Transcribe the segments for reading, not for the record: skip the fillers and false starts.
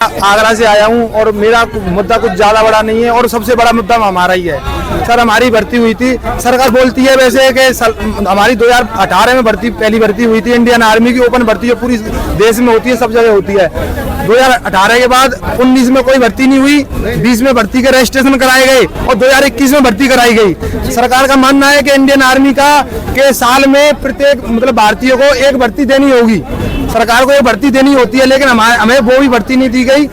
आगरा से आया हूँ और मेरा मुद्दा कुछ ज्यादा बड़ा नहीं है और सबसे बड़ा मुद्दा हमारा ही है। सर हमारी भर्ती हुई थी, सरकार बोलती है वैसे कि हमारी 2018 में पहली भर्ती हुई थी इंडियन आर्मी की ओपन भर्ती जो पूरी देश में होती है, सब जगह होती है। 2018 के बाद 19 में कोई भर्ती नहीं हुई, 20 में भर्ती के रजिस्ट्रेशन कराए गए और 2021 में भर्ती कराई गई। सरकार का मानना है कि इंडियन आर्मी का के साल में प्रत्येक मतलब भारतीय को एक भर्ती देनी होगी, सरकार को एक भर्ती देनी होती है, लेकिन हमें वो भी भर्ती नहीं दी गई।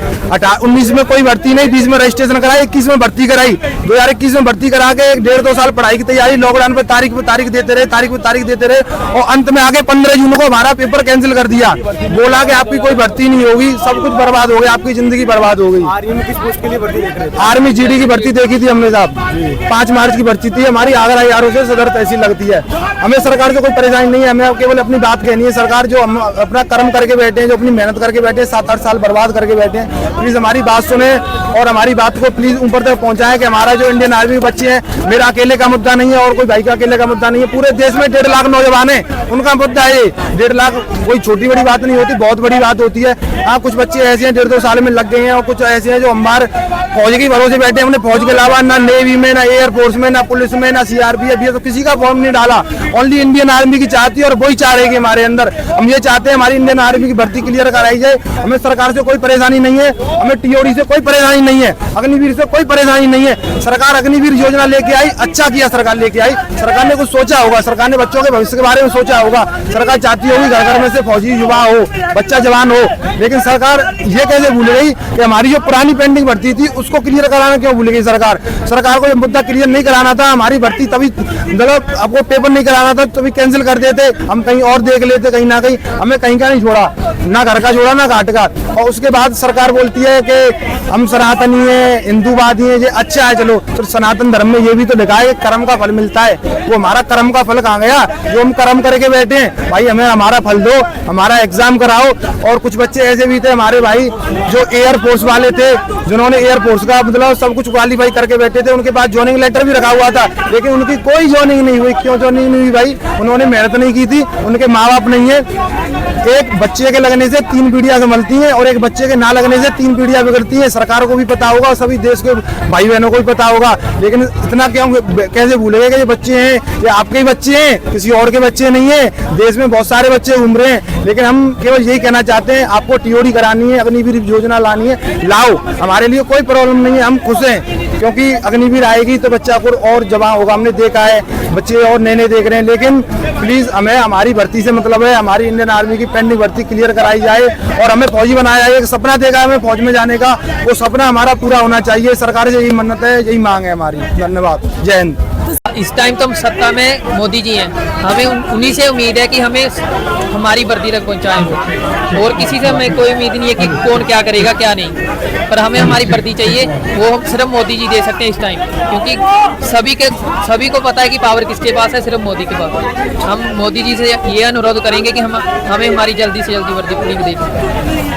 19 में कोई भर्ती नहीं, 20 में रजिस्ट्रेशन कराई, 21 में भर्ती कराई, 2021 में भर्ती करा के 1.5-2 साल पढ़ाई की तैयारी, लॉकडाउन पे तारीख देते रहे और अंत में आगे 15 जून को हमारा पेपर कैंसिल कर दिया। बोला कि आपकी कोई भर्ती नहीं होगी, सब कुछ बर्बाद हो गया, आपकी जिंदगी बर्बाद हो गई। आर्मी किस पोस्ट के लिए भर्ती देख रहे थे? आर्मी जीडी की भर्ती देखी थी हमने साहब, 5 मार्च की भर्ती थी हमारी। आगरा यारों से सदर तहसील लगती है। हमें सरकार से कोई परेशानी नहीं है, हमें केवल अपनी बात कहनी है। सरकार जो हम अपना कर्म करके बैठे हैं, जो अपनी मेहनत करके बैठे हैं, 7-8 साल बर्बाद करके बैठे हैं, प्लीज हमारी बात सुने और हमारी बात को प्लीज ऊपर तक पहुंचाएं कि हमारा जो इंडियन आर्मी के बच्चे हैं, मेरा अकेले का मुद्दा नहीं है और कोई भाई का अकेले का मुद्दा नहीं है। पूरे देश में 1.5 लाख नौजवान हैं, उनका मुद्दा है। 1.5 लाख कोई छोटी बड़ी बात नहीं होती, बहुत बड़ी बात होती है। हाँ, कुछ बच्चे ऐसे हैं 1.5-2 साल में लग गए हैं और कुछ ऐसे हैं जो हमारे फौज के भरोसे बैठे हैं। हमने फौज के अलावा ना नेवी में, ना एयरफोर्स में, ना पुलिस में, ना सीआरपीएफ, ये तो किसी का फॉर्म नहीं डाला। ओनली इंडियन आर्मी की चाहती है और वही चाह रही है हमारे अंदर। हम ये चाहते हैं हमारी इंडियन आर्मी की भर्ती क्लियर कराई जाए। हमें सरकार से कोई परेशानी नहीं है, हमें टीओडी से कोई परेशानी नहीं है, अग्निवीर से कोई परेशानी नहीं है। सरकार अग्निवीर योजना लेके आई, अच्छा किया सरकार लेके आई। सरकार ने कुछ सोचा होगा, सरकार ने बच्चों के भविष्य के बारे में सोचा होगा। सरकार चाहती होगी घर घर में से फौजी युवा हो, बच्चा जवान हो, लेकिन सरकार ये कैसे भूल गई कि हमारी जो पुरानी पेंडिंग भर्ती थी उसको क्लियर कराना क्यों भूल गई सरकार? सरकार को ये मुद्दा क्लियर नहीं कराना था, हमारी भर्ती तभी मतलब आपको पेपर नहीं कराना था तभी कैंसिल कर देते, हम कहीं और देख लेते, कहीं ना कहीं। हमें कहीं का नहीं छोड़ा, ना घर का छोड़ा, ना घाट का। और उसके बाद सरकार बोलती है कि हम सनातनी है, हिंदूवादी है, ये अच्छा है। चलो, तो सनातन धर्म में ये भी तो लिखा है कि कर्म का फल मिलता है। वो हमारा कर्म का फल कहाँ गया जो हम कर्म करके बैठे हैं? भाई हमें हमारा फल दो, हमारा एग्जाम कराओ। और कुछ बच्चे ऐसे भी थे हमारे भाई जो एयरफोर्स वाले थे, जिन्होंने एयरफोर्स का मतलब सब कुछ क्वालिफाई करके बैठे थे, उनके पास ज्वाइनिंग लेटर भी रखा हुआ था, लेकिन उनकी कोई ज्वाइनिंग नहीं हुई। क्यों ज्वाइनिंग नहीं हुई भाई? उन्होंने मेहनत नहीं की थी, उनके माँ बाप नहीं है। एक बच्चे के लगने से 3 पीढ़ियां संभलती हैं और एक बच्चे के ना लगने से 3 पीढ़ियां बिगड़ती हैं। सरकार को भी पता होगा, सभी देश के भाई बहनों को भी पता होगा, लेकिन इतना क्यों कैसे भूलेंगे कि ये बच्चे हैं, ये आपके ही बच्चे हैं, किसी और के बच्चे नहीं है। देश में बहुत सारे बच्चे घूम रहे हैं, लेकिन हम केवल यही कहना चाहते हैं, आपको टीओडी करानी है, अग्निवीर योजना लानी है, लाओ। हमारे लिए कोई प्रॉब्लम नहीं है, हम खुश हैं, क्योंकि अग्निवीर आएगी तो बच्चा को और जवान होगा। हमने देखा है बच्चे और नए देख रहे हैं, लेकिन प्लीज हमें हमारी भर्ती से मतलब है, हमारी इंडियन आर्मी की पेंडिंग भर्ती क्लियर कराई जाए और हमें फौजी बनाया जाए। एक सपना देखा है हमें फौज में जाने का, वो सपना हमारा पूरा होना चाहिए। सरकार से यही मन्नत है, यही मांग है हमारी। धन्यवाद, जय हिंद। इस टाइम तो हम सत्ता में मोदी जी हैं, हमें उन्हीं से उम्मीद है कि हमें हमारी वर्दी तक पहुंचाएं और किसी से हमें कोई उम्मीद नहीं है कि कौन क्या करेगा क्या नहीं, पर हमें हमारी वर्दी चाहिए, वो हम सिर्फ मोदी जी दे सकते हैं इस टाइम, क्योंकि सभी को पता है कि पावर किसके पास है, सिर्फ मोदी के पास। हम मोदी जी से ये अनुरोध करेंगे कि हमें हमारी जल्दी से जल्दी वर्दी पूरी दे।